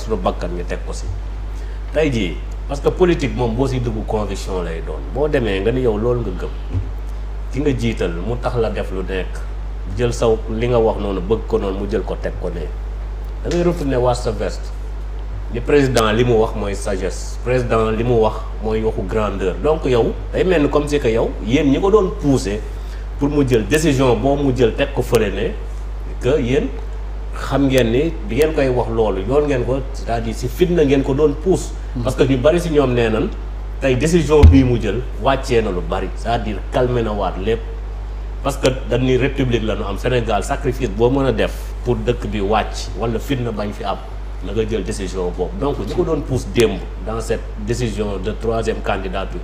suñu bakkan ñu teg ko si tey jii parce que politique moom boo si dugg conviction lay doon boo demee nga ni yow loolu nga gëm ki nga jiital mu tax la def lu nekk jël saw li nga wax noonu bëgg ko noonu mu jël ko teg ko ne da ngay retourner waat sa veste li président li mu wax mooy sagesse président li mu wax mooy waxu grandeur donc yow day mel ni comme si que yow yéen ñi ko doon pousser pour mu jël décision boo mu jël teg ko fële ne que yéen xam ngeen ni di ngeen koy wax loolu yoon ngeen ko c'est-à-dire si fitna ngeen ko doon pousse. parce que ñu bari si ñoom nee nan tey décision bii mu jël wàccee na lu bari c'est-à-dire calmer na waat lépp parce que dañ ni république la ñu am Sénégal sacrifice boo mën a def pour dëkk bi wàcc wala fitna bañ fi am na nga jël décision boobu donc ñi ko doon pousse démb dans cette décision de 3e candidature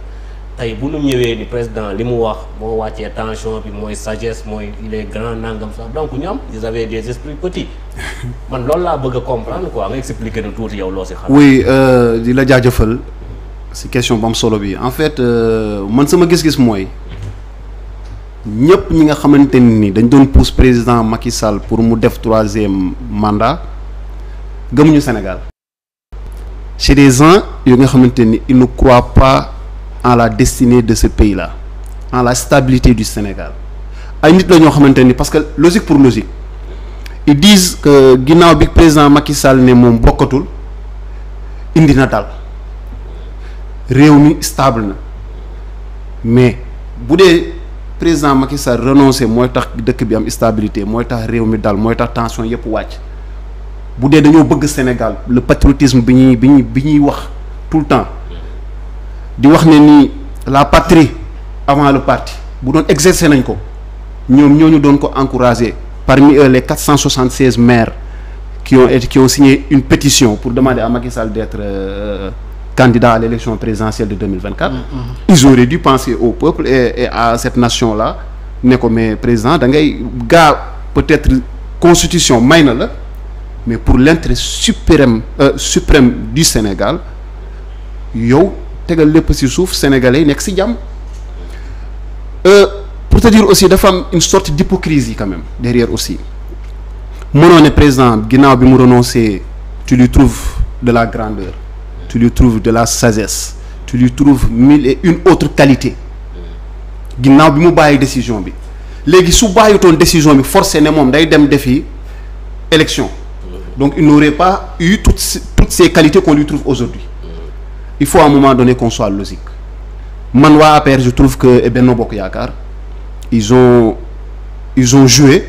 tey bu ñu ñëwee ni président li mu wax moo wàccee tension bi mooy sagesse mooy il est grand nangam sax donc ñoom ils avaient des esprits petits man loolu laa bëgg a comprendre quoi nga expliquer nu tuuti yow loo si xam. oui di la jaajëfal si question bu am solo bi en fait man sama gis-gis mooy ñëpp ñi nga xamante ni dañ doon pousse président Macky Sall pour mu def 3e mandat gëmuñu Sénégal. c'est des gens yoo nga xamante ni ils ne croient pas en la destinée de ce pays-là en la stabilité du Sénégal ay nit la ñoo xamante ni parce que logique pour logique ils disent que ginnaaw bi président Macky Sall ne moom bokkatul indi na dal réew mi stable na mais bu dee président Macky Sall renoncé mooy tax dëkk bi am stabilité mooy tax réew mi dal mooy tax tension yëpp wàcc bu dee dañoo bëgg Sénégal le patriotisme bi ñuy wax tout le temps di wax ne ni la patrie avant le parti bu doon exercer nañ ko ñoom ñooñu doon ko encourager parmi eux les 476 maires qui ont signé une pétition pour demander à Macky Sall d'être candidat à l'élection présidentielle de 2024. Ils auraient dû penser au peuple et à cette nation-là ne ko mais président da ngay peut-être constitution may na la mais pour l'intérêt suprême du Sénégal yow tegal lépp ci suuf sénégalais yi nekk ci jàmm. Pour te dire aussi dafa am une sorte d'hypocrisie quand même derrière aussi mënoo ne président ginnaaw bi mu renoncé tu lui trouves de la grandeur tu lui trouves de la sagesse tu lui trouves 1001 autres qualités ginnaaw bi mu bàyyi décision bi léegi su bàyyitoon décision bi forcé ne moom day dem defi élection donc il n'aurait pas eu toutes ces qualités qu'on lui trouve aujourd'hui il faut à un moment donné qu'on soit logique man waa APR je trouve que Benno Bokk Yaakaar ils ont joué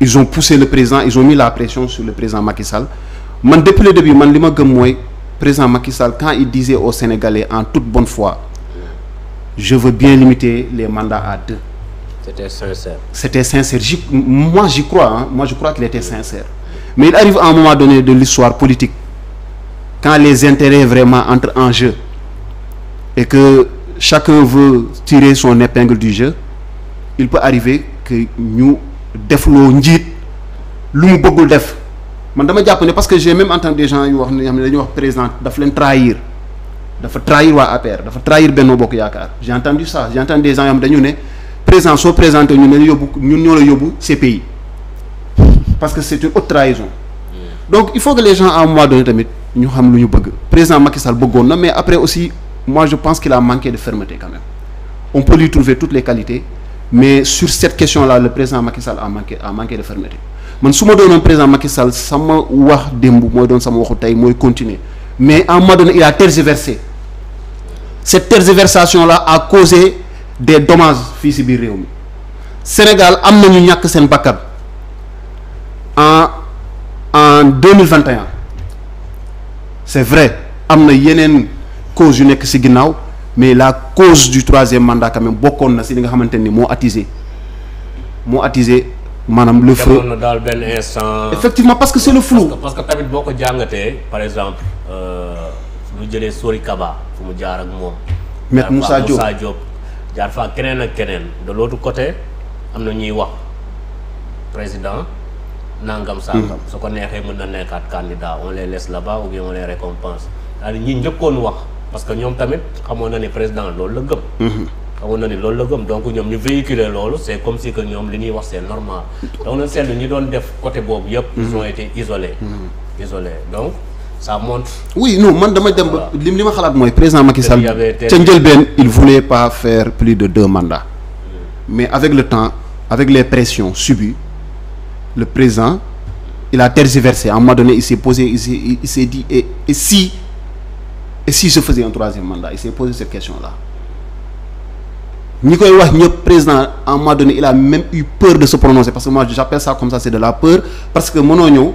ils ont poussé le président ils ont mis la pression sur le président Macky Sall man depuis le début man li ma gëm mooy président Macky Sall quand il disait aux Sénégalais en toute bonne foi je veux bien limiter les mandats à 2. C'était sincère moi j'y crois moi je crois qu'il était sincère mais il arrive à un moment donné de l'histoire politique quand les intérêts vraiment entrent en jeu et que chacun veut tirer son épingle du jeu il peut arriver que ñu defloo njiit lu mu bëggul def man dama jàpp ne parce que j'ai même entendu des gens yu wax ne xam ne dañuy wax président daf leen trahir dafa trahir waa APR dafa trahir Benno Bokk Yaakaar j'ai entendu ça j'ai entendu des gens yoo xam dañu ne président soo présenté ñu ne yóbbu ñun ñoo la yóbbu CPI parce que c'est une haute trahison donc il faut que les gens à un moment donné tamit ñu xam lu ñu bëgg président Macky Sall bëggoon na mais après aussi moi je pense qu'il a manqué de fermeté quand même on peut lui trouver toutes les qualités mais sur cette question-là le président Macky Sall a manqué de fermeté man su ma doonoon président Macky Sall sama wax démb mooy doon sama waxu tey mooy continuer mais à un moment donné il a tergiversé cette tergiversation-là a causé des dommages fii ci biir réew mi Sénégal am na ñu ñàkk seen bakkan en 2021 c'est vrai am na yeneen cause yu nekk ci ginnaaw mais la cause du 3e mandat quand même bokkoon na ci li nga xamante ni moo attisé maanaam le feu daal benn instant. effectivement parce que c'est le flou. parce que tamit boo ko jàngatee par exemple lu jëlee Sori Kaba fu mu jaar ak moom. Maître Moussa Diop jaar fa keneen ak keneen de l'autre côté am na ñuy wax président nangam sangam. su ko neexee mën na nekkaat candidat on les laisse là-bas ou bien on les récompense c'est-à-dire ñi njëkkoon wax parce que ñoom tamit xamoon na ni président loolu la gëm. xamoon na ni loolu la gëm donc ñoom ñu véhiculer loolu c'est comme si que ñoom li ñuy wax c'est normal donc na seetlu ñi doon def côté boobu yëpp ils ont été isolés donc ça montre oui non man dama dem ba li ma xalaat mooy président Macky Sall ca njëlbeen il voulait pas faire plus de 2 mandats mais avec le temps avec les pressions subies le président il a tergiversé à un moment donné il s'est posé il s'est dit et si je faisais un 3e mandat il s'est posé cette question-là ñi koy wax ñëpp président à un moment donné il a même eu peur de se prononcer parce que moi j'appelle ça comme ça c'est de la peur parce que mënoo ñëw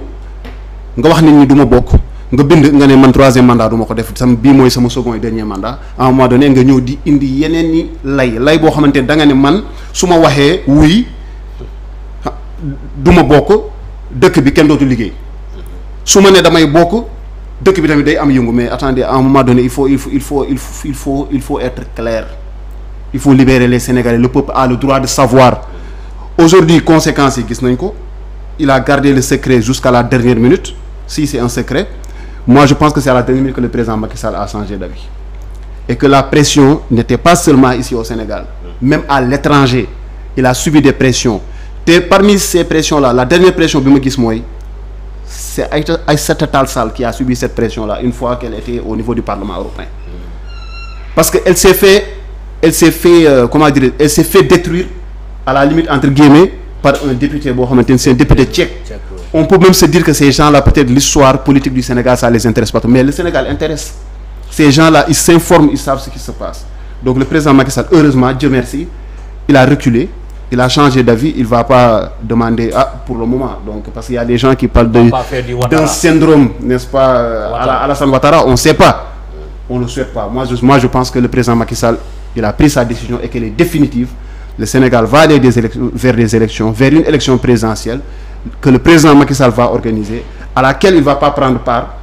nga wax nit ñi du ma bokk nga bind nga ne man 3e mandat du ma ko def sama bii mooy sama second et dernier mandat à un moment donné nga ñëw di indi yeneen ni lay boo xamante ne da nga ne man su ma waxee wuy du ma bokk dëkk bi kenn dootu liggéey su ma ne damay bokk dëkk bi tamit day am yëngu mais attendez à un moment donné il faut être clair il faut libérer les Sénégalais le peuple a le droit de savoir aujourd'hui conséquences yi gis nañ ko il a gardé le secret jusqu'à la dernière minute si c'est un secret moi je pense que c'est à la dernière minute que le président Macky Sall a changé d'avis et que la pression n'était pas seulement ici au Sénégal même à l'étranger il a subi des pressions te parmi ces pressions-là la dernière pression bi ma gis mooy c'est Aïssata Tall Sall qui a subi cette pression-là une fois qu'elle était au niveau du Parlement européen parce que elle s'est fait détruire à la limite entre guillemets par un député boo xamante ni c'est un député tchèque on peut même se dire que ces gens-là peut-être l'histoire politique du Sénégal ça les intéresse pas trop mais le Sénégal intéresse ces gens-là ils s'informent ils savent ce qui se passe donc le président Macky Sall heureusement Dieu merci il a reculé il a changé d'avis il va pas demander pour le moment donc parce qu'il y a des gens qui parlent d'un syndrome n'est-ce pas Alassane Ouattara on sait pas on le souhaite pas moi je pense que le président Macky Sall il a pris sa décision et qu'elle est définitive le Sénégal va aller vers des élections vers une élection présidentielle que le président Macky Sall va organiser à laquelle il va pas prendre part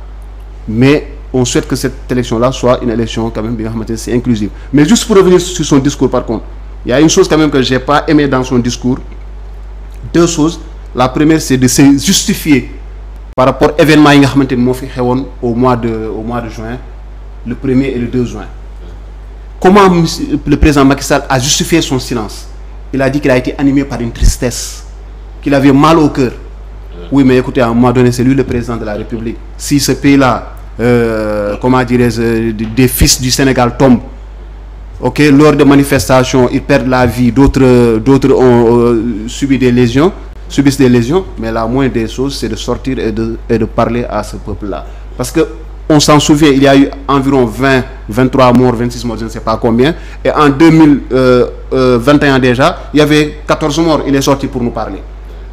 mais on souhaite que cette élection-là soit une élection quand même bi nga xamante ne c'est inclusive mais juste pour revenir sur son discours par contre il y a une chose quand même que j'ai pas aimé dans son discours 2 choses la première c'est de se justifier par rapport événements yi nga xamante ni moo fi xewoon au mois de juin le 1er et le 2 juin comment le président Macky Sall a justifié son silence il a dit qu'il a été animé par une tristesse qu'il avait mal au cœur oui mais écoutez à un moment donné c'est lui le président de la République si ce pays-là comment dirais-je des fils du Sénégal tombent ok lors de manifestations ils perdent la vie d'autres ont subissent des lésions mais la moindre des choses c'est de sortir et de parler à ce peuple-là parce que on s'en souvient il y a eu environ 23 morts 26 morts je ne sais pas combien et en 2021 déjà il y avait 14 morts il est sorti pour nous parler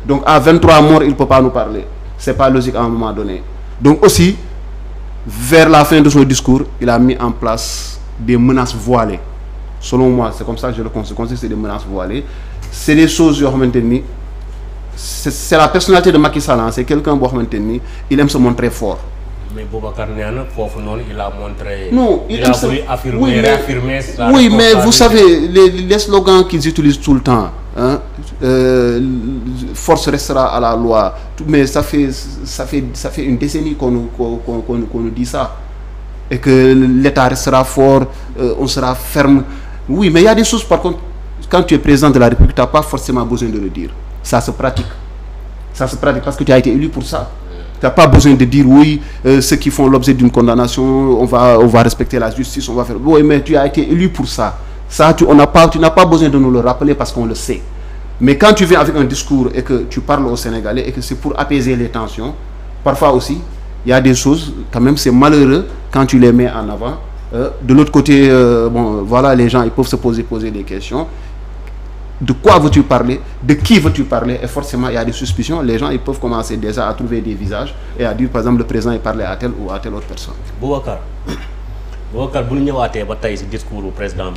donc à 23 morts il peut pas nous parler c'est pas logique à un moment donné donc aussi vers la fin de son discours il a mis en place des menaces voilées selon moi c'est comme ça que je le considère c'est des menaces voilées c'est des choses yoo xamante ni c'est la personnalité de Macky Sall c'est quelqu'un boo xamante ni il aime se montrer fort. mais Boubacar nee na foofu noonu il a montré. non il aime voulu affirmer réaffirmer ça. oui mais vous savez les slogans qu'ils utilisent tout le temps force restera à la loi mais ça fait une décennie qu'on nous dit ça et que l'État restera fort on sera ferme oui mais il y a des choses par contre quand tu es président de la République tu n'as pas forcément besoin de le dire ça se pratique parce que tu as été élu pour ça. Tu n'as pas besoin de dire oui ceux qui font l'objet d'une condamnation on va respecter la justice on va faire oui mais tu as été élu pour ça tu n'as pas besoin de nous le rappeler parce qu'on le sait mais quand tu viens avec un discours et que tu parles aux Sénégalais et que c'est pour apaiser les tensions parfois aussi il y a des choses quand même c'est malheureux quand tu les mets en avant de l'autre côté voilà les gens ils peuvent se poser des questions de quoi veux-tu parler de qui veux-tu parler et forcément il y a des suspicions les gens ils peuvent commencer déjà à trouver des visages et à dire par exemple le président il parlait à telle ou à telle autre personne. Boubacar bu ñu ñëwaatee ba tey ci discours du président